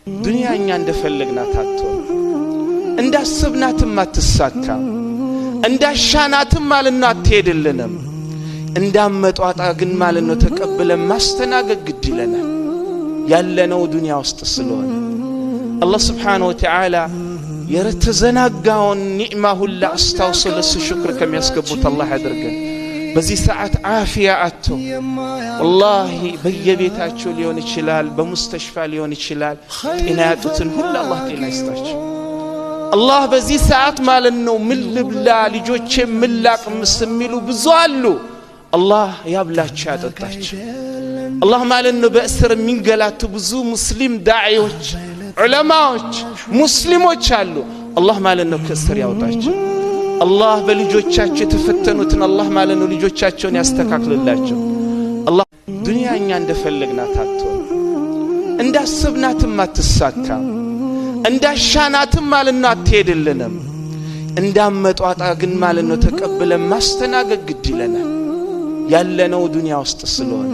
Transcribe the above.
ዱንያኛ እንደፈለግናት አትሆን እንዳስብናትም አትሳካም እንዳሻናትም ማለና አትሄድልንም እንዳመጧጣ ግን ማለት ነው ተቀበለን ማስተናገድ ግድ ይለናል ያለነው ዱንያ ውስጥ ስለሆነ አላህ Subhanahu Wa Ta'ala የተዘናጋውን ኒዕማ ሁሉ አስታውሶ ለሱ ሽክር ከሚያስገቡት አላህ ያድርገን በዚህ ሰዓት አፊያ አጥቶ والله በየቤታቸው ሊሆን ይችላል በሙስተሽፋ ሊሆን ይችላል ጤና ያጡትን ሁሉ አላህ ጤና ይስጣቸው አላህ በዚህ ሰዓት ማለት ነው ምን ልብላ ልጆቼ ምን ላቅምስ የሚሉ ብዙ አሉ አላህ ያብላቸው ያጠጣቸው አላህ ማለት ነው በእስር የሚንገላቱ ብዙ ሙስሊም ዳዒዎች ዑለማዎች ሙስሊሞች አሉ አላህ ማለት ነው ከእስር ያውጣቸው አላህ በልጆቻቸው የተፈተኑትን አላህ ማለት ነው ልጆቻቸውን ያስተካክልላቸው አላህ ዱንያኛ እንደፈለግናት አትሆን እንዳስብናትም አትሳካም እንዳሻናትም ማለት ነው አትሄድልንም እንዳመጧጣ ግን ማለት ነው ተቀበለን ማስተናገድ ግድ ይለናል ያለነው ዱንያ ውስጥ ስለሆነ